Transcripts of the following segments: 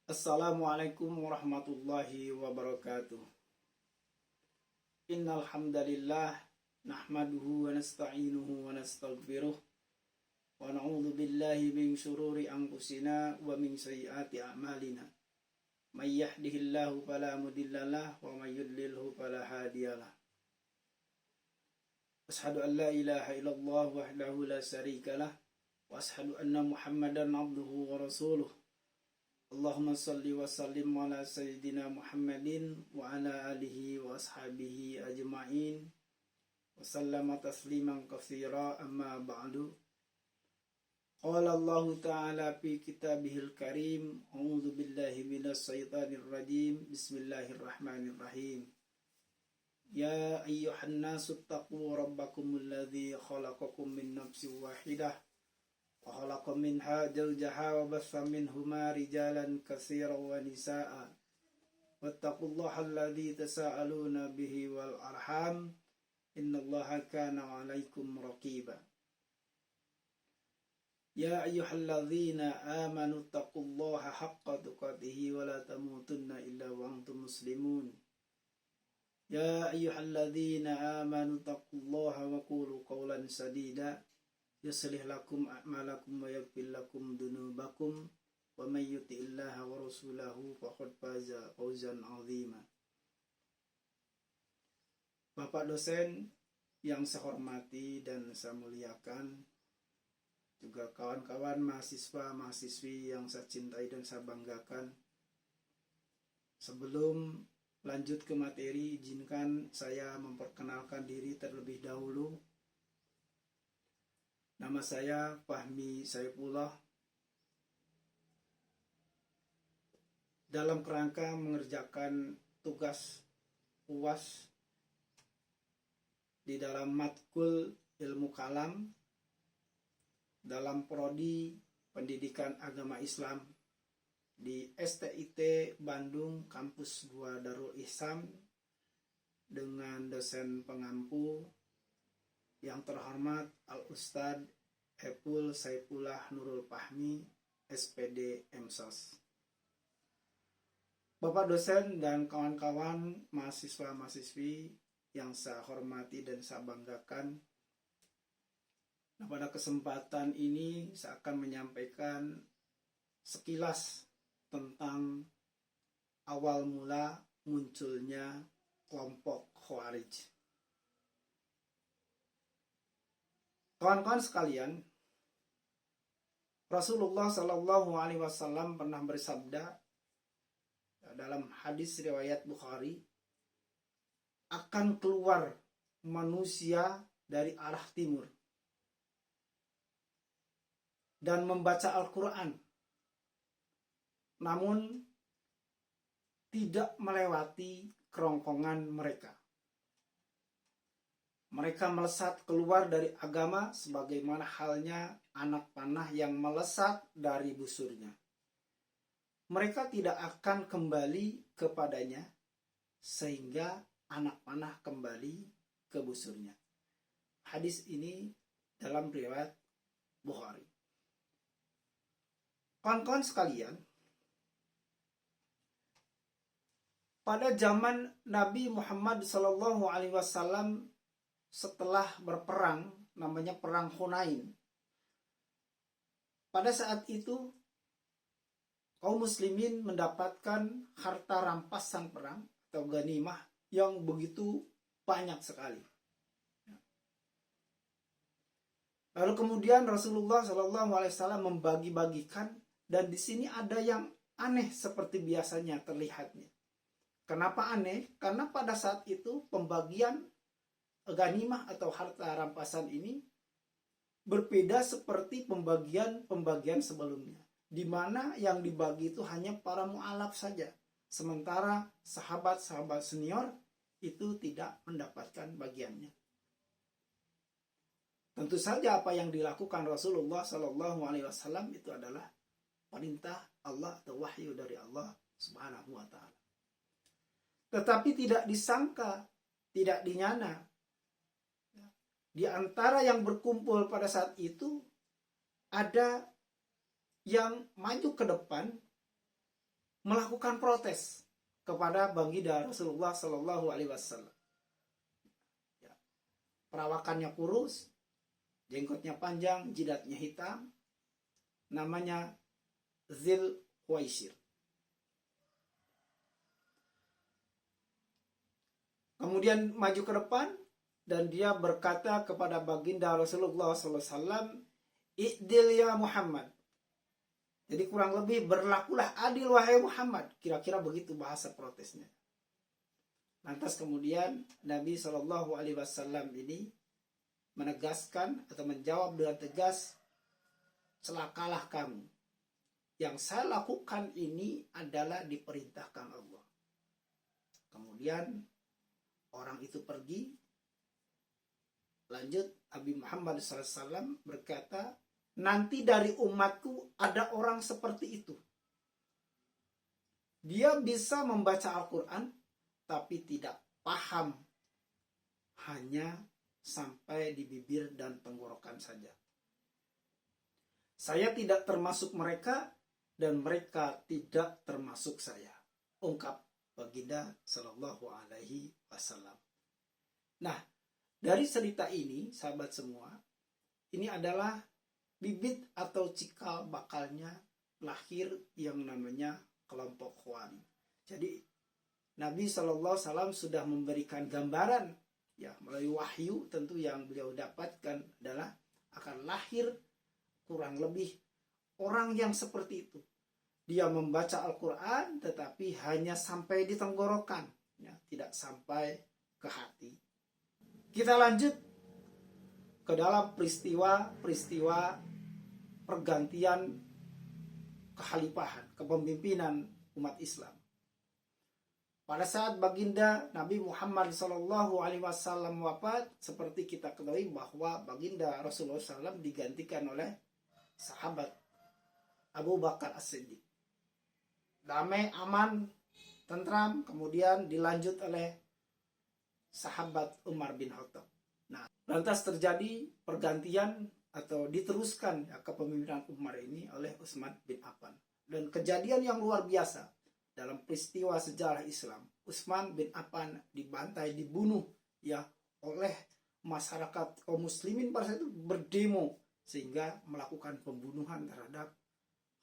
Assalamualaikum warahmatullahi wabarakatuh. Innal hamdalillah nahmaduhu wa nasta'inuhu wa nastaghfiruh wa na'udzu billahi min syururi anfusina wa min sayyiati a'malina. May yahdihillahu fala mudhillalah wa may yudlilhu fala hadiyalah. Ashhadu an la ilaha illallah wahdahu la syarikalah wa ashhadu anna Muhammadan abduhu wa rasuluh. Allahumma salli wa sallim ala sayyidina Muhammadin wa ala alihi wa ashabihi ajma'in wa sallama tasliman katsira amma ba'du. Qala Allah ta'ala fi kitabihil karim, a'udzu billahi minas syaitanir rajim, bismillahirrahmanirrahim. Ya ayyuhan nasu taqu rabbakumul ladzi khalaqakum min nafsin wahidah وخلق منها زوجها وبث منهما رجالا كثيرا ونساء واتقوا الله الذي تساءلون به والأرحام إن الله كان عليكم رقيبا يا أيها الذين آمنوا اتقوا الله حق تقاته ولا تموتن إلا وأنتم مسلمون يا أيها الذين آمنوا اتقوا الله وقولوا قولا سديدا يصلح لكم أعمالكم ويغفر لكم ذنوبكم ومن يطع الله ورسوله فقد فاز فوزا عظيما. Bapak dosen yang saya hormati dan saya muliakan, juga kawan-kawan mahasiswa-mahasiswi yang saya cintai dan saya banggakan. Sebelum lanjut ke materi, izinkan saya memperkenalkan diri terlebih dahulu. Nama saya Fahmi Saifullah. Dalam kerangka mengerjakan tugas UAS di dalam matkul ilmu kalam dalam prodi pendidikan agama Islam di STIT Bandung kampus 2 Darul Ihsan dengan dosen pengampu yang terhormat Al-Ustadz Epul Saifullah Nurul Fahmi, SPD MSOS. Bapak dosen dan kawan-kawan mahasiswa-mahasiswi yang saya hormati dan saya banggakan, nah, pada kesempatan ini saya akan menyampaikan sekilas tentang awal mula munculnya kelompok Khawarij. Kawan-kawan sekalian, Rasulullah Shallallahu Alaihi Wasallam pernah bersabda dalam hadis riwayat Bukhari, akan keluar manusia dari arah timur dan membaca Al-Quran, namun tidak melewati kerongkongan mereka. Mereka melesat keluar dari agama sebagaimana halnya anak panah yang melesat dari busurnya. Mereka tidak akan kembali kepadanya sehingga anak panah kembali ke busurnya. Hadis ini dalam riwayat Bukhari. Kawan-kawan sekalian, pada zaman Nabi Muhammad SAW setelah berperang, namanya perang Hunain. Pada saat itu kaum muslimin mendapatkan harta rampasan perang atau ghanimah yang begitu banyak sekali. Lalu kemudian Rasulullah SAW membagi-bagikan, dan di sini ada yang aneh seperti biasanya terlihatnya. Kenapa aneh? Karena pada saat itu pembagian ghanimah atau harta rampasan ini berbeda seperti pembagian sebelumnya, di mana yang dibagi itu hanya para mu'alaf saja, sementara sahabat-sahabat senior itu tidak mendapatkan bagiannya. Tentu saja apa yang dilakukan Rasulullah SAW itu adalah perintah Allah atau wahyu dari Allah Subhanahu wa Ta'ala. Tetapi tidak disangka, tidak dinyana, di antara yang berkumpul pada saat itu ada yang maju ke depan melakukan protes kepada baginda Rasulullah Shallallahu Alaihi Wasallam. Ya, perawakannya kurus, jenggotnya panjang, jidatnya hitam, namanya Zil Huwaisir. Kemudian maju ke depan dan dia berkata kepada baginda Rasulullah SAW, "I'dil ya Muhammad." Jadi kurang lebih berlakulah adil wahai Muhammad. Kira-kira begitu bahasa protesnya. Lantas kemudian Nabi Shallallahu Alaihi Wasallam ini menegaskan atau menjawab dengan tegas, "Celakalah kamu. Yang saya lakukan ini adalah diperintahkan Allah." Kemudian orang itu pergi. Lanjut, Nabi Muhammad SAW berkata, "Nanti dari umatku ada orang seperti itu. Dia bisa membaca Al-Quran, tapi tidak paham. Hanya sampai di bibir dan tenggorokan saja. Saya tidak termasuk mereka, dan mereka tidak termasuk saya." Ungkap baginda Sallallahu Alaihi Wasallam. Nah, dari cerita ini, sahabat semua, ini adalah bibit atau cikal bakalnya lahir yang namanya kelompok Khawarij. Jadi Nabi SAW sudah memberikan gambaran, ya, melalui wahyu tentu yang beliau dapatkan adalah akan lahir kurang lebih orang yang seperti itu. Dia membaca Al-Quran tetapi hanya sampai di tenggorokan, ya, tidak sampai ke hati. Kita lanjut ke dalam peristiwa pergantian kekhalifahan, kepemimpinan umat Islam. Pada saat baginda Nabi Muhammad SAW wafat, seperti kita ketahui bahwa baginda Rasulullah SAW digantikan oleh sahabat Abu Bakar As-Siddiq. Damai, aman, tentram, kemudian dilanjut oleh sahabat Umar bin Khattab. Nah, lantas terjadi pergantian atau diteruskan, ya, kepemimpinan Umar ini oleh Utsman bin Affan. Dan kejadian yang luar biasa dalam peristiwa sejarah Islam, Utsman bin Affan dibantai, dibunuh, ya, oleh masyarakat kaum muslimin pada saat itu berdemo sehingga melakukan pembunuhan terhadap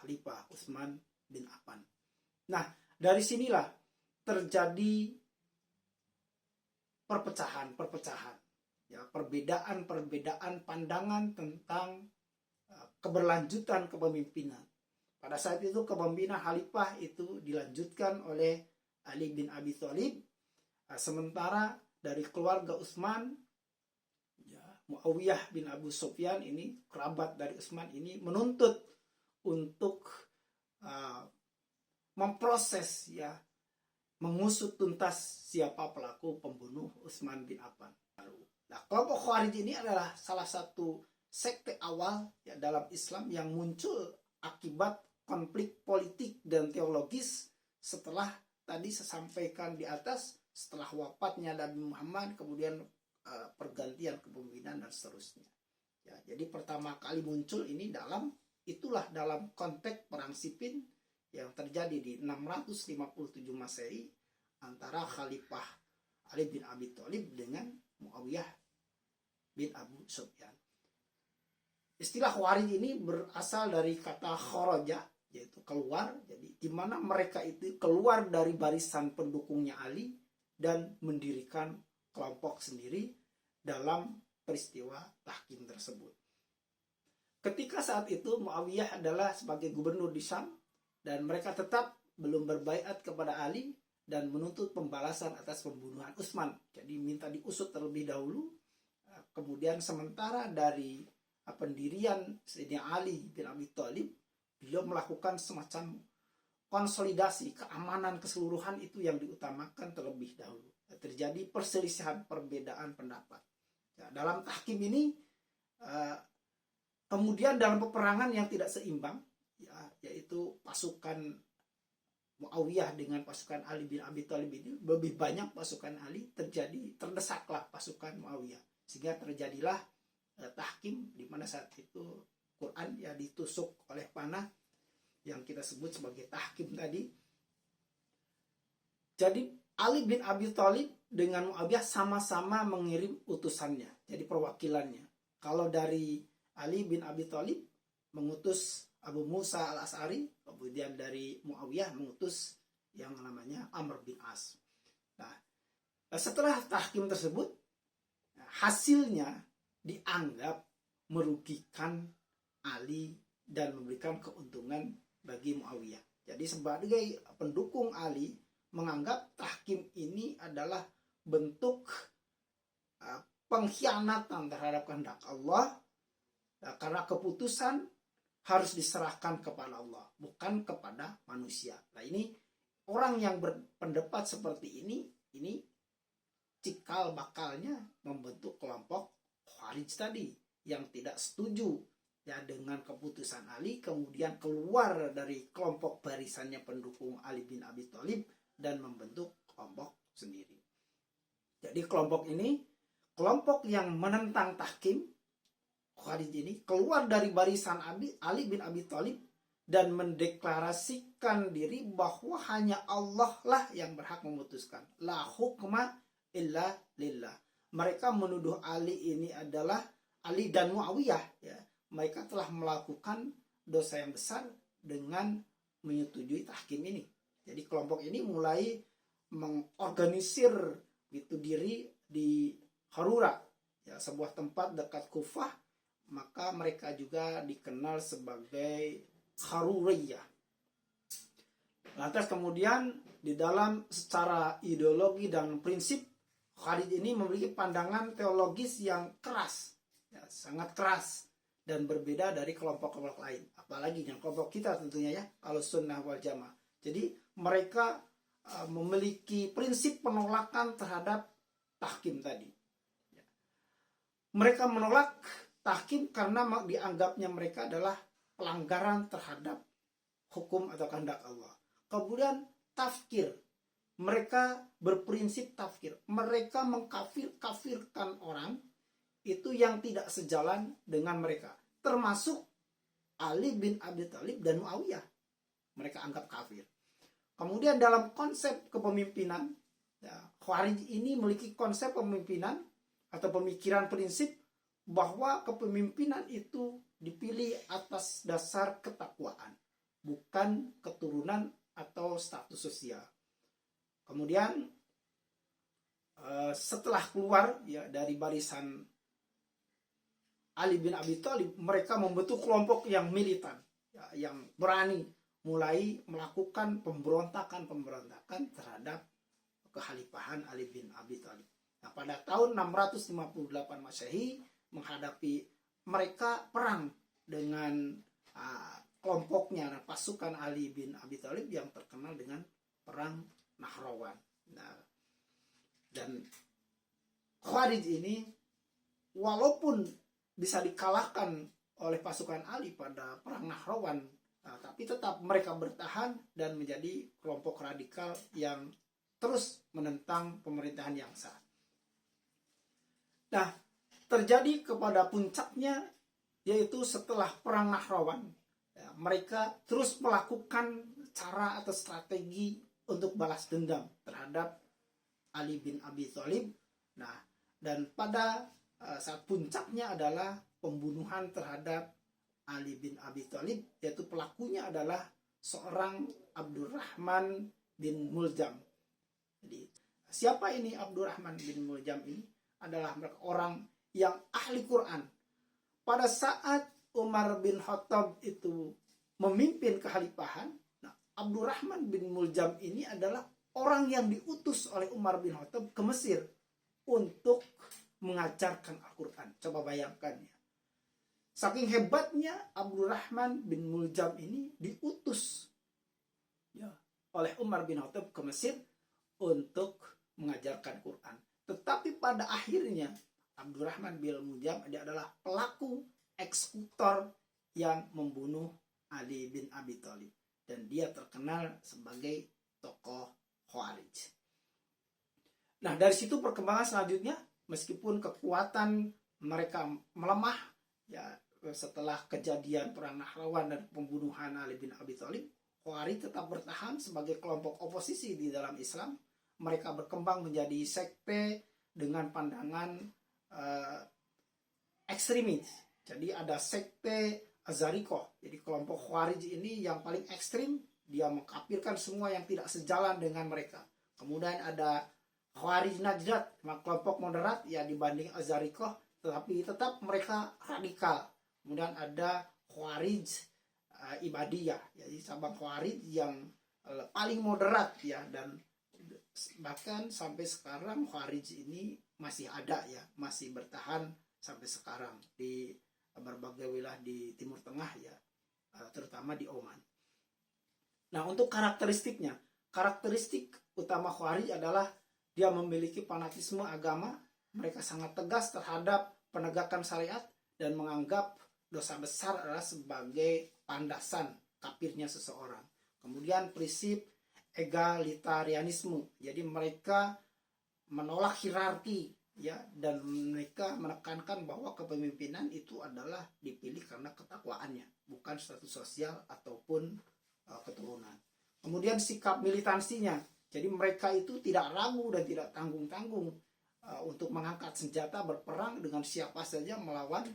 Khalifah Utsman bin Affan. Nah, dari sinilah terjadi perpecahan, ya, perbedaan pandangan tentang keberlanjutan kepemimpinan. Pada saat itu kepemimpinan khalifah itu dilanjutkan oleh Ali bin Abi Thalib, sementara dari keluarga Utsman, ya, Muawiyah bin Abu Sufyan ini kerabat dari Utsman ini menuntut untuk memproses, ya, mengusut tuntas siapa pelaku pembunuh Utsman bin Affan. Nah, kelompok Khawarij ini adalah salah satu sekte awal, ya, dalam Islam yang muncul akibat konflik politik dan teologis setelah tadi saya sampaikan di atas, setelah wafatnya Nabi Muhammad, kemudian pergantian kepemimpinan dan seterusnya. Ya, jadi pertama kali muncul ini dalam konteks perang Siffin yang terjadi di 657 Masehi antara Khalifah Ali bin Abi Thalib dengan Muawiyah bin Abu Sufyan. Istilah Khawarij ini berasal dari kata kharaja, yaitu keluar. Jadi di mana mereka itu keluar dari barisan pendukungnya Ali dan mendirikan kelompok sendiri dalam peristiwa tahkim tersebut. Ketika saat itu Muawiyah adalah sebagai gubernur di Syam, dan mereka tetap belum berbaiat kepada Ali dan menuntut pembalasan atas pembunuhan Utsman. Jadi minta diusut terlebih dahulu. Kemudian sementara dari pendirian Sayyidina Ali bin Abi Thalib, beliau melakukan semacam konsolidasi keamanan keseluruhan itu yang diutamakan terlebih dahulu. Terjadi perselisihan, perbedaan pendapat. Ya, dalam tahkim ini kemudian dalam peperangan yang tidak seimbang, ya, yaitu pasukan Muawiyah dengan pasukan Ali bin Abi Thalib ini lebih banyak pasukan Ali, terdesaklah pasukan Muawiyah sehingga terjadilah tahkim, di mana saat itu Quran, ya, ditusuk oleh panah yang kita sebut sebagai tahkim tadi, Jadi Ali bin Abi Thalib dengan Muawiyah sama-sama mengirim utusannya, jadi perwakilannya. Kalau dari Ali bin Abi Thalib mengutus Abu Musa al-Asy'ari, kemudian dari Muawiyah mengutus yang namanya Amr bin As. Nah, setelah tahkim tersebut, hasilnya dianggap merugikan Ali dan memberikan keuntungan bagi Muawiyah. Jadi sebagai pendukung Ali menganggap tahkim ini adalah bentuk pengkhianatan terhadap kehendak Allah, karena keputusan harus diserahkan kepada Allah, bukan kepada manusia. Nah, ini orang yang berpendapat seperti ini cikal bakalnya membentuk kelompok Khawarij tadi yang tidak setuju ya dengan keputusan Ali, kemudian keluar dari kelompok barisannya pendukung Ali bin Abi Thalib dan membentuk kelompok sendiri. Jadi kelompok ini, kelompok yang menentang tahkim, Khawarij ini keluar dari barisan Ali bin Abi Thalib dan mendeklarasikan diri bahwa hanya Allah lah yang berhak memutuskan. La hukma illa lillah. Mereka menuduh Ali ini adalah Ali dan Muawiyah, ya. Mereka telah melakukan dosa yang besar dengan menyetujui tahkim ini. Jadi kelompok ini mulai mengorganisir gitu diri di Harura, ya, sebuah tempat dekat Kufah. Maka mereka juga dikenal sebagai Haruriyah. Lantas kemudian di dalam secara ideologi dan prinsip, Khawarij ini memiliki pandangan teologis yang keras, ya, sangat keras dan berbeda dari kelompok-kelompok lain. Apalagi yang kelompok kita tentunya, ya, Ahlussunnah wal Jamaah. Jadi mereka memiliki prinsip penolakan terhadap tahkim tadi. Mereka menolak tahkim karena dianggapnya mereka adalah pelanggaran terhadap hukum atau kehendak Allah. Kemudian tafkir. Mereka berprinsip tafkir. Mereka mengkafirkan orang itu yang tidak sejalan dengan mereka. Termasuk Ali bin Abi Thalib dan Muawiyah. Mereka anggap kafir. Kemudian dalam konsep kepemimpinan, ya, Khawarij ini memiliki konsep pemimpinan atau pemikiran prinsip bahwa kepemimpinan itu dipilih atas dasar ketakwaan, bukan keturunan atau status sosial. Kemudian setelah keluar, ya, dari barisan Ali bin Abi Thalib, mereka membentuk kelompok yang militan, ya, yang berani mulai melakukan pemberontakan terhadap kekhalifahan Ali bin Abi Thalib. Nah, pada tahun 658 Masehi menghadapi mereka perang dengan kelompoknya, pasukan Ali bin Abi Thalib yang terkenal dengan perang Nahrawan. Nah, dan Khawarij ini walaupun bisa dikalahkan oleh pasukan Ali pada perang Nahrawan, tapi tetap mereka bertahan dan menjadi kelompok radikal yang terus menentang pemerintahan yang sah. Nah, terjadi kepada puncaknya yaitu setelah perang Nahrawan, ya, mereka terus melakukan cara atau strategi untuk balas dendam terhadap Ali bin Abi Thalib. Nah, dan pada saat puncaknya adalah pembunuhan terhadap Ali bin Abi Thalib, yaitu pelakunya adalah seorang Abdurrahman bin Muljam. Jadi siapa ini Abdurrahman bin Muljam ini? Adalah orang yang ahli Quran. Pada saat Umar bin Khattab itu memimpin kekhalifahan, nah, Abdurrahman bin Muljam ini adalah orang yang diutus oleh Umar bin Khattab ke Mesir untuk mengajarkan Al-Quran. Coba bayangkan, ya. Saking hebatnya Abdurrahman bin Muljam ini diutus, ya, oleh Umar bin Khattab ke Mesir untuk mengajarkan Quran. Tetapi pada akhirnya Abdurrahman bin Muljam dia adalah pelaku eksekutor yang membunuh Ali bin Abi Thalib, dan dia terkenal sebagai tokoh Khawarij. Nah, dari situ perkembangan selanjutnya, meskipun kekuatan mereka melemah, ya, setelah kejadian perang Nahrawan dan pembunuhan Ali bin Abi Thalib, Khawarij tetap bertahan sebagai kelompok oposisi di dalam Islam. Mereka berkembang menjadi sekte dengan pandangan ekstremis. Jadi ada sekte Azarikoh. Jadi kelompok Khawarij ini yang paling ekstrim, dia mengkafirkan semua yang tidak sejalan dengan mereka. Kemudian ada Khawarij Najdat, kelompok moderat ya dibanding Azarikoh, tetapi tetap mereka radikal. Kemudian ada Khawarij Ibadiyah, jadi cabang Khawarij yang paling moderat ya, dan bahkan sampai sekarang Khawarij ini masih ada ya, masih bertahan sampai sekarang di berbagai wilayah di Timur Tengah ya, terutama di Oman. Nah, untuk karakteristiknya, karakteristik utama Khawarij adalah dia memiliki fanatisme agama, mereka sangat tegas terhadap penegakan syariat dan menganggap dosa besar adalah sebagai landasan kafirnya seseorang. Kemudian prinsip egalitarianisme, jadi mereka menolak hierarki ya, dan mereka menekankan bahwa kepemimpinan itu adalah dipilih karena ketakwaannya, bukan status sosial ataupun keturunan. Kemudian sikap militansinya, jadi mereka itu tidak ragu dan tidak tanggung-tanggung untuk mengangkat senjata berperang dengan siapa saja melawan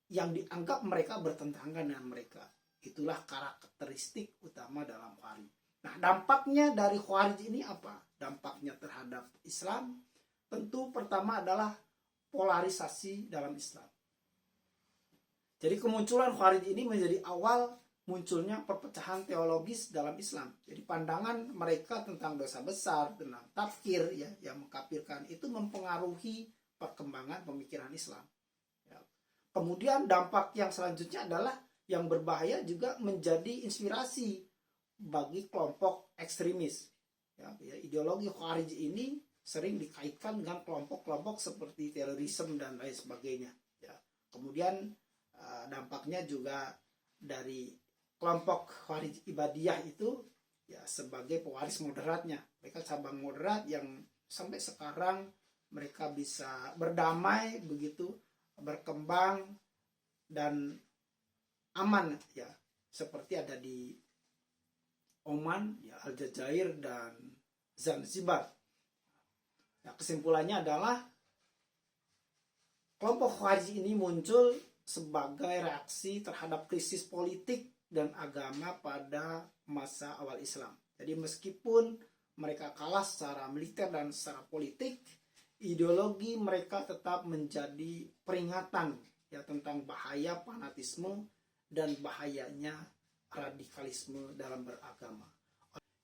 yang dianggap mereka bertentangan dengan mereka. Itulah karakteristik utama dalam Khawarij. Nah, dampaknya dari Khawarij ini apa? Dampaknya terhadap Islam tentu pertama adalah polarisasi dalam Islam. Jadi kemunculan Khawarij ini menjadi awal munculnya perpecahan teologis dalam Islam. Jadi pandangan mereka tentang dosa besar, tentang takfir ya, yang mengkafirkan itu mempengaruhi perkembangan pemikiran Islam. Ya. Kemudian dampak yang selanjutnya adalah yang berbahaya juga menjadi inspirasi bagi kelompok ekstremis. Ya, ideologi Khawarij ini sering dikaitkan dengan kelompok-kelompok seperti terorisme dan lain sebagainya. Ya. Kemudian dampaknya juga dari kelompok Khawarij Ibadiyah itu ya sebagai pewaris moderatnya. Mereka cabang moderat yang sampai sekarang mereka bisa berdamai begitu, berkembang dan aman ya, seperti ada di Oman, ya, Aljazair dan Zanzibar. Nah, kesimpulannya adalah kelompok Khawarij ini muncul sebagai reaksi terhadap krisis politik dan agama pada masa awal Islam. Jadi meskipun mereka kalah secara militer dan secara politik, ideologi mereka tetap menjadi peringatan ya tentang bahaya fanatisme dan bahayanya radikalisme dalam beragama.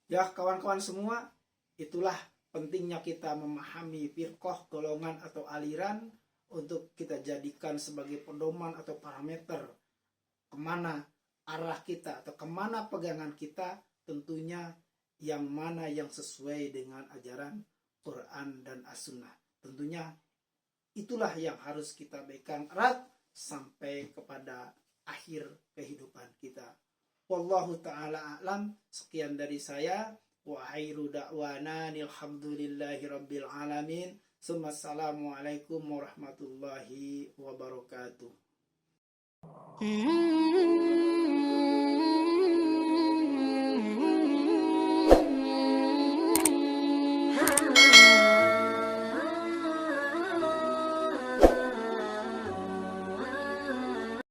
Ya kawan-kawan semua, itulah pentingnya kita memahami firqah, golongan atau aliran untuk kita jadikan sebagai pedoman atau parameter kemana arah kita atau kemana pegangan kita, tentunya yang mana yang sesuai dengan ajaran Quran dan As-Sunnah. Tentunya itulah yang harus kita pegang erat sampai kepada akhir kehidupan kita. Wallahu ta'ala a'lam. Sekian dari saya. Wa khairu da'wana alhamdulillahi rabbil alamin. Assalamualaikum warahmatullahi wabarakatuh.